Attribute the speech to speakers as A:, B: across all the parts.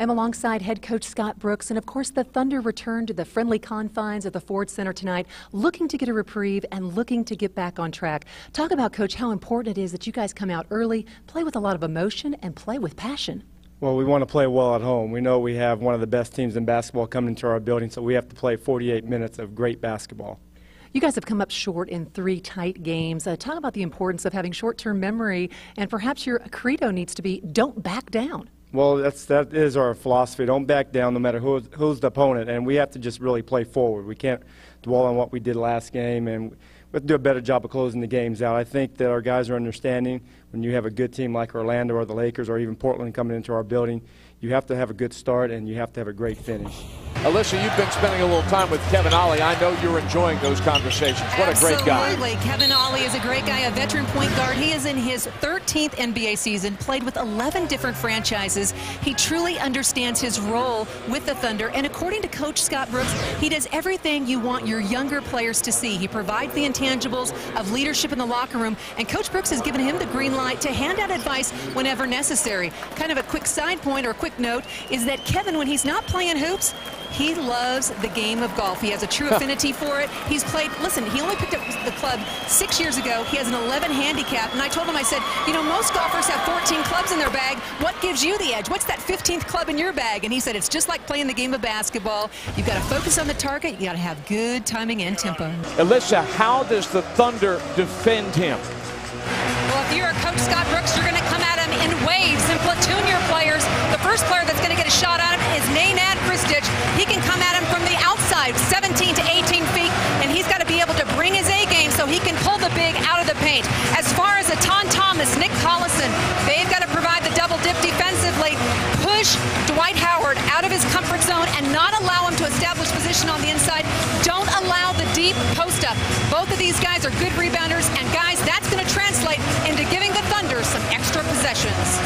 A: I'm alongside head coach Scott Brooks, and of course the Thunder return to the friendly confines of the Ford Center tonight, looking to get a reprieve and looking to get back on track. Talk about, Coach, how important it is that you guys come out early, play with a lot of emotion, and play with passion.
B: Well, we want to play well at home. We know we have one of the best teams in basketball coming into our building, so we have to play 48 minutes of great basketball.
A: You guys have come up short in 3 tight games. Talk about the importance of having short-term memory, and perhaps your credo needs to be, don't back down.
B: Well, that is our philosophy. Don't back down no matter who's the opponent, and we have to just really play forward. We can't dwell on what we did last game, and we have to do a better job of closing the games out. I think that our guys are understanding when you have a good team like Orlando or the Lakers or even Portland coming into our building, you have to have a good start and you have to have a great finish.
C: Elissa, you've been spending a little time with Kevin Ollie. I know you're enjoying those conversations. What a great guy.
D: Absolutely. Kevin Ollie is a great guy, a veteran point guard. He is in his 13th NBA season, played with 11 different franchises. He truly understands his role with the Thunder. And according to Coach Scott Brooks, he does everything you want your younger players to see. He provides the intangibles of leadership in the locker room. And Coach Brooks has given him the green light to hand out advice whenever necessary. Kind of a quick side point or a quick note is that Kevin, when he's not playing hoops, he loves the game of golf. He has a true affinity for it. He's played, listen, he only picked up the club 6 years ago. He has an 11 handicap, and I told him, I said, you know, most golfers have 14 clubs in their bag. What gives you the edge? What's that 15th club in your bag? And he said, it's just like playing the game of basketball. You've got to focus on the target. You got to have good timing and tempo.
C: Elissa, how does the Thunder defend him?
D: Well, if you're a Coach Scott Brooks, you're going to come at him in waves and platoon your players. The first player that's going to get a shot at him is Nenad Krstić. He can come at him from the outside, 17 to 18 feet, and he's got to be able to bring his A game so he can pull the big out of the paint. As far as Aton Thomas, Nick Collison, they've got to provide the double dip defensively, push Dwight Howard out of his comfort zone and not allow him to establish position on the inside. Don't allow the deep post up. Both of these guys are good rebounders, and guys, that's going to translate into giving the Thunder some extra possessions.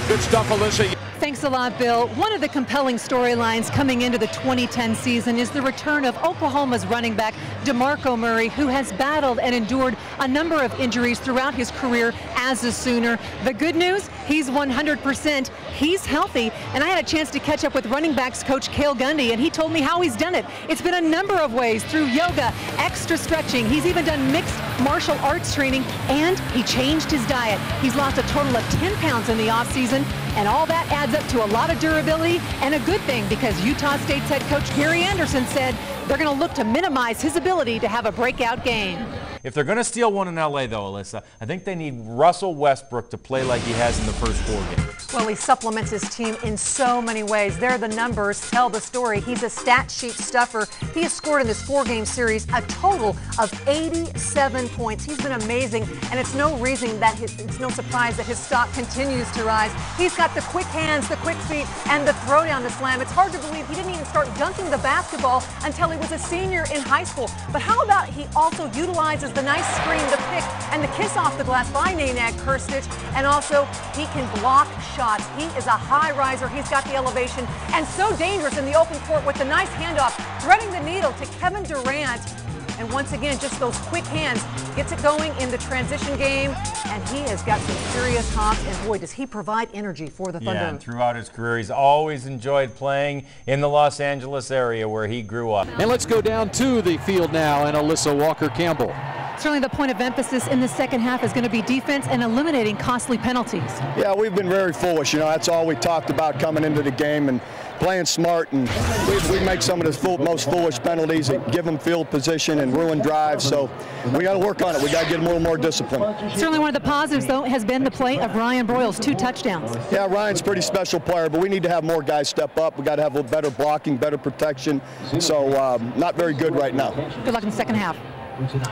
C: Good stuff, Elissa.
A: Thanks a lot, Bill. One of the compelling storylines coming into the 2010 season is the return of Oklahoma's running back, DeMarco Murray, who has battled and endured a number of injuries throughout his career as a Sooner. The good news, he's 100%. He's healthy, and I had a chance to catch up with running backs coach Cale Gundy, and he told me how he's done it. It's been a number of ways, through yoga, extra stretching. He's even done mixed martial arts training, and he changed his diet. He's lost a total of 10 pounds in the offseason, and all that adds up to a lot of durability, and a good thing, because Utah State's head coach Gary Anderson said they're going to look to minimize his ability to have a breakout game.
E: If they're going to steal one in L.A., though, Elissa, I think they need Russell Westbrook to play like he has in the first 4 games.
A: Well, he supplements his team in so many ways. There, the numbers tell the story. He's a stat sheet stuffer. He has scored in this 4-game series a total of 87 points. He's been amazing, and it's no reason that it's no surprise that his stock continues to rise. He's got the quick hands, the quick feet, and the throwdown to slam. It's hard to believe he didn't even start dunking the basketball until he was a senior in high school. But how about he also utilizes the nice screen, the pick, and the kiss off the glass by Nenad Krstić, and also he can block shots. He is a high riser. He's got the elevation, and so dangerous in the open court with the nice handoff, threading the needle to Kevin Durant. And once again, just those quick hands, gets it going in the transition game, and he has got some serious hops, and boy, does he provide energy for the Thunder.
E: Yeah, and throughout his career, he's always enjoyed playing in the Los Angeles area where he grew up.
F: And let's go down to the field now, and Elissa Walker-Campbell.
A: Certainly the point of emphasis in the second half is going to be defense and eliminating costly penalties.
G: Yeah, we've been very foolish. You know, that's all we talked about coming into the game, and playing smart, and we make some of the most foolish penalties that give them field position and ruin drives. So we got to work on it. We got to get a little more discipline.
A: Certainly one of the positives, though, has been the play of Ryan Broyles, 2 touchdowns.
G: Yeah, Ryan's a pretty special player, but we need to have more guys step up. We got to have a better blocking, better protection. So not very good right now.
A: Good luck in the second half.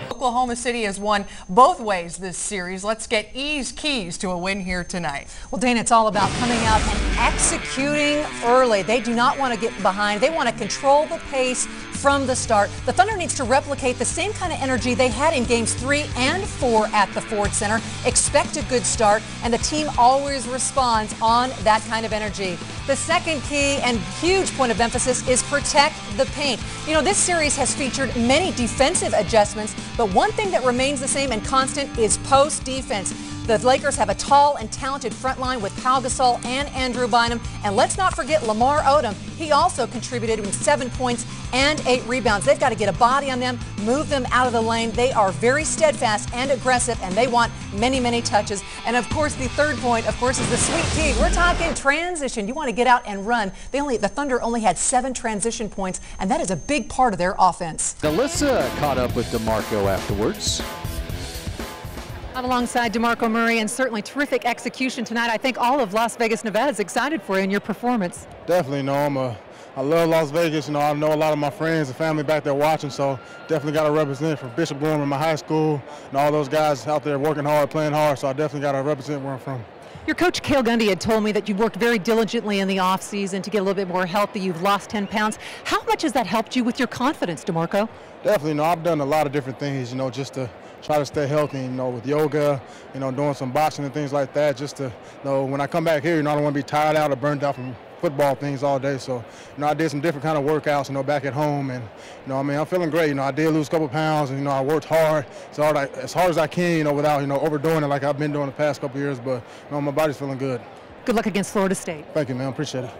H: Oklahoma City has won both ways this series. Let's get E's keys to a win here tonight.
A: Well, Dana, it's all about coming out and executing early. They do not want to get behind. They want to control the pace from the start. The Thunder needs to replicate the same kind of energy they had in games 3 and 4 at the Ford Center. Expect a good start, and the team always responds on that kind of energy. The second key and huge point of emphasis is protect the paint. You know, this series has featured many defensive adjustments, but one thing that remains the same and constant is post defense. The Lakers have a tall and talented front line with Pau Gasol and Andrew Bynum. And let's not forget Lamar Odom. He also contributed with 7 points and 8 rebounds. They've got to get a body on them, move them out of the lane. They are very steadfast and aggressive, and they want many, many touches. And, of course, the third point, of course, is the sweet tea. We're talking transition. You want to get out and run. The Thunder only had 7 transition points, and that is a big part of their offense.
F: Elissa caught up with DeMarco afterwards.
D: I'm alongside DeMarco Murray, and certainly terrific execution tonight. I think all of Las Vegas, Nevada is excited for you and your performance.
I: Definitely, I love Las Vegas. I know a lot of my friends and family back there watching, so definitely got to represent for Bishop Bloom and my high school and all those guys out there working hard, playing hard, so I definitely got to represent where I'm from.
D: Your coach, Cale Gundy, had told me that you worked very diligently in the offseason to get a little bit more healthy. You've lost 10 pounds. How much has that helped you with your confidence, DeMarco?
I: Definitely, I've done a lot of different things, just to try to stay healthy, with yoga, doing some boxing and things like that, just to, when I come back here, I don't want to be tired out or burned out from football things all day. So, I did some different kind of workouts, back at home, and, I'm feeling great. I did lose a couple pounds, and, I worked hard, as hard as I can, without, overdoing it like I've been doing the past couple years, but, my body's feeling good.
D: Good luck against Florida State.
I: Thank you, man. Appreciate it.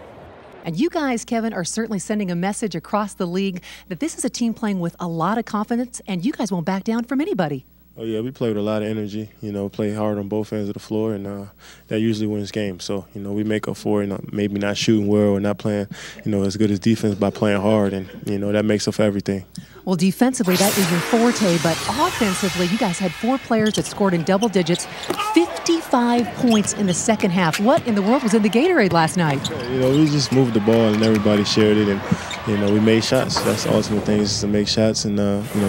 D: And you guys, Kevin, are certainly sending a message across the league that this is a team playing with a lot of confidence, and you guys won't back down from anybody.
J: Oh, yeah, we play with a lot of energy, play hard on both ends of the floor, and that usually wins games. So, we make up for it, maybe not shooting well or not playing, as good as defense by playing hard, and, that makes up for everything.
D: Well, defensively, that is your forte, but offensively, you guys had 4 players that scored in double digits, 55 points in the second half. What in the world was in the Gatorade last night?
J: We just moved the ball and everybody shared it, and, we made shots. That's the ultimate thing, is to make shots and,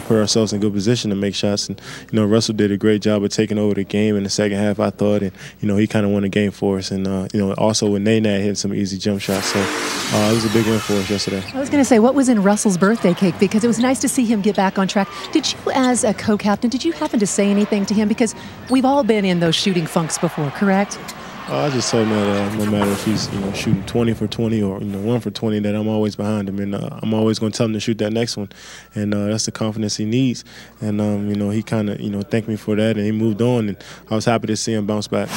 J: put ourselves in good position to make shots. And, Russell did a great job of taking over the game in the second half, I thought, and, he kind of won the game for us. And, also with Nate hitting some easy jump shots. So it was a big win for us yesterday.
D: I was going to say, what was in Russell's birthday cake? Because it was nice to see him get back on track. Did you, as a co-captain, did you happen to say anything to him? Because we've all been in those shooting funks before, correct?
J: I just told him that no matter if he's shooting 20 for 20 or 1 for 20, that I'm always behind him, and I'm always going to tell him to shoot that next one, and that's the confidence he needs. And he kind of thanked me for that, and he moved on, and I was happy to see him bounce back.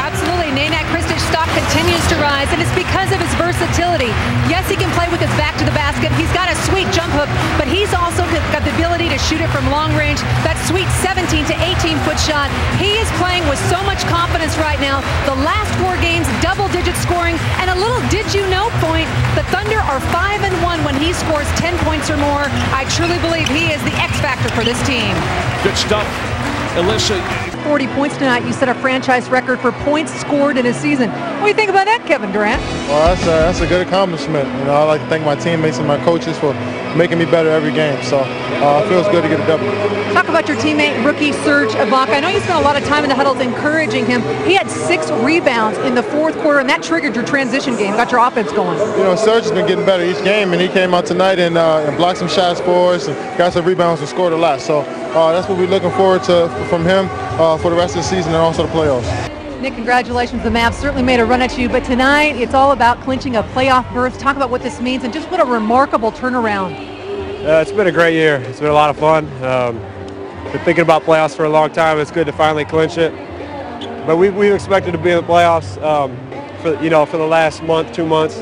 D: Absolutely, Nate Kristich's stock continues to rise, and it's because of his versatility. Yes, he can play with his back to the basket. He's got a sweet jump hook, but he's also got the ability to shoot it from long range. That sweet 17 to 18-foot shot. He is playing with so much confidence right now. The last 4 games, double-digit scoring, and a little did-you-know point, the Thunder are 5-1 when he scores 10 points or more. I truly believe he is the X factor for this team.
C: Good stuff. Elissa.
A: 40 points tonight. You set a franchise record for points scored in a season. What do you think about that, Kevin Durant?
I: Well, that's a good accomplishment. I like to thank my teammates and my coaches for making me better every game. So it feels good to get a W.
A: Talk about your teammate, rookie Serge Ibaka. I know you spent a lot of time in the huddles encouraging him. He had 6 rebounds in the 4th quarter, and that triggered your transition game, got your offense going.
I: Serge has been getting better each game, and he came out tonight and blocked some shots for us and got some rebounds and scored a lot. So that's what we're looking forward to from him for the rest of the season and also the playoffs.
A: Nick, congratulations. The Mavs certainly made a run at you, but tonight it's all about clinching a playoff berth. Talk about what this means and just what a remarkable turnaround.
K: It's been a great year. It's been a lot of fun. Been thinking about playoffs for a long time. It's good to finally clinch it. But we expected to be in the playoffs for the last month, 2 months,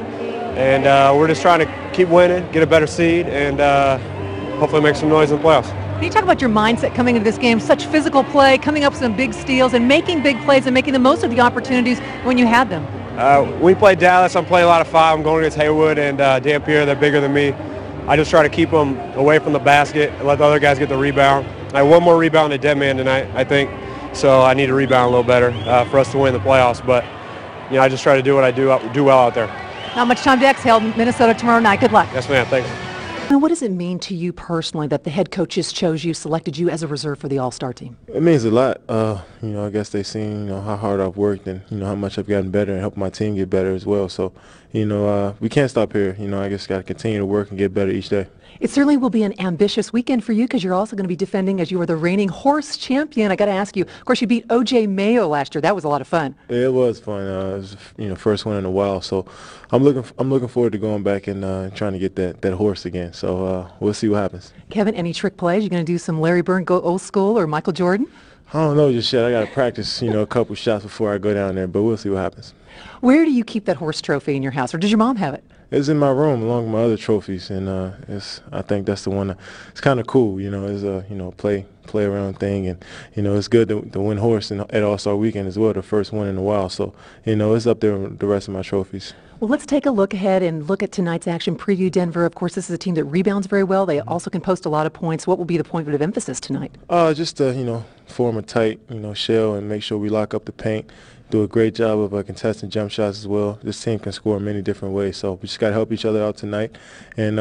K: and we're just trying to keep winning, get a better seed, and hopefully make some noise in the playoffs.
A: Can you talk about your mindset coming into this game? Such physical play, coming up with some big steals, and making big plays and making the most of the opportunities when you had them.
K: We played Dallas. I'm playing a lot of 5. I'm going against Haywood and Dampier. They're bigger than me. I just try to keep them away from the basket and let the other guys get the rebound. I had 1 more rebound at dead man tonight, I think, so I need to rebound a little better for us to win the playoffs. But I just try to do what I do well out there.
A: Not much time to exhale. Minnesota tomorrow night. Good luck.
K: Yes, ma'am. Thanks.
A: And what does it mean to you personally that the head coaches chose you, selected you as a reserve for the All-Star team?
J: It means a lot. I guess they've seen how hard I've worked and how much I've gotten better and helped my team get better as well. So we can't stop here. I just got to continue to work and get better each day.
A: It certainly will be an ambitious weekend for you because you're also going to be defending as you are the reigning horse champion. I got to ask you, of course, you beat O.J. Mayo last year. That was a lot of fun.
J: It was fun. It was first one in a while. So I'm looking forward to going back and trying to get that horse again. So we'll see what happens.
A: Kevin, any trick plays? You going to do some Larry Bird, go old school, or Michael Jordan?
J: I don't know just yet. I got to practice, a couple shots before I go down there, but we'll see what happens.
L: Where do you keep that horse trophy in your house, or does your mom have it?
J: It's in my room along with my other trophies, and I think that's the one. It's kind of cool, It's a play around thing, and it's good to win horse at All-Star Weekend as well, the first one in a while. So it's up there with the rest of my trophies.
L: Well, let's take a look ahead and look at tonight's action. Preview Denver. Of course, this is a team that rebounds very well. They also can post a lot of points. What will be the point of emphasis tonight?
J: Just to form a tight shell and make sure we lock up the paint. Do a great job of contesting jump shots as well. This team can score in many different ways, so we just got to help each other out tonight and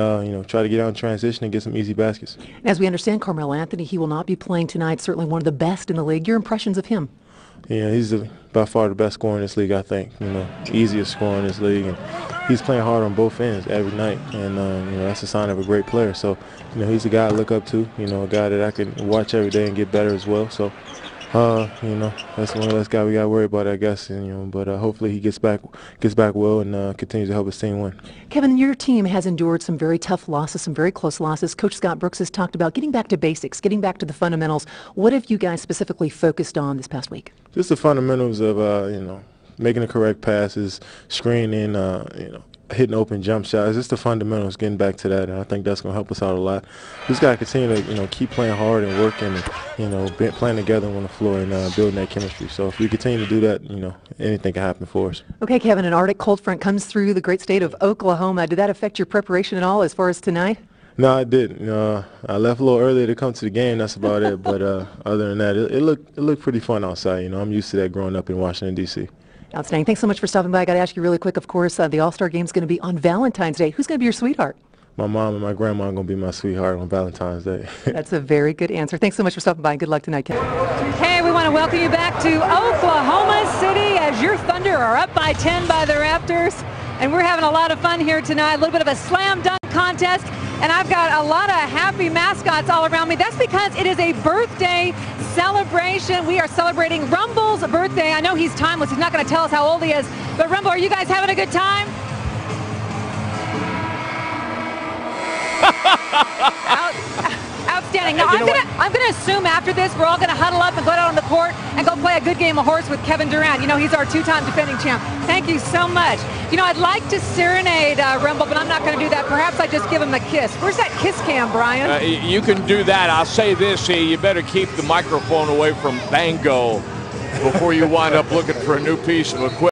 J: try to get out in transition and get some easy baskets.
L: As we understand, Carmelo Anthony, he will not be playing tonight, certainly one of the best in the league. Your impressions of him?
J: Yeah, he's by far the best scorer in this league, I think. Easiest scorer in this league, and he's playing hard on both ends every night, and that's a sign of a great player. So, he's a guy I look up to, a guy that I can watch every day and get better as well. So, that's one less guy we got to worry about, I guess. But hopefully he gets back well and continues to help his team win.
L: Kevin, your team has endured some very tough losses, some very close losses. Coach Scott Brooks has talked about getting back to basics, getting back to the fundamentals. What have you guys specifically focused on this past week?
J: Just the fundamentals of making the correct passes, screening, hitting open jump shots. Just the fundamentals, getting back to that, and I think that's going to help us out a lot. We just got to continue to keep playing hard and working and playing together on the floor and building that chemistry. So if we continue to do that, anything can happen for us.
L: Okay, Kevin, an Arctic cold front comes through the great state of Oklahoma. Did that affect your preparation at all as far as tonight?
J: No, I didn't. I left a little earlier to come to the game. That's about it. But other than that, it looked pretty fun outside. I'm used to that growing up in Washington, D.C.
L: Outstanding. Thanks so much for stopping by. I got to ask you really quick, of course, the All-Star Game is going to be on Valentine's Day. Who's going to be your sweetheart?
J: My mom and my grandma are going to be my sweetheart on Valentine's Day.
L: That's a very good answer. Thanks so much for stopping by. Good luck tonight, Kevin.
A: Hey, we want to welcome you back to Oklahoma City as your Thunder are up by 10 by the Raptors. And we're having a lot of fun here tonight. A little bit of a slam dunk contest. And I've got a lot of happy mascots all around me. That's because it is a birthday celebration. We are celebrating Rumble's birthday. I know he's timeless. He's not going to tell us how old he is. But Rumble, are you guys having a good time? Outstanding. Now, I'm gonna assume after this we're all gonna huddle up and go out on the court and go play a good game of horse with Kevin Durant. He's our two-time defending champ. Thank you so much. I'd like to serenade Rumble, but I'm not gonna do that. Perhaps I just give him a kiss. Where's that kiss cam, Brian?
C: You can do that. I'll say this, you better keep the microphone away from Bango before you wind up looking for a new piece of equipment.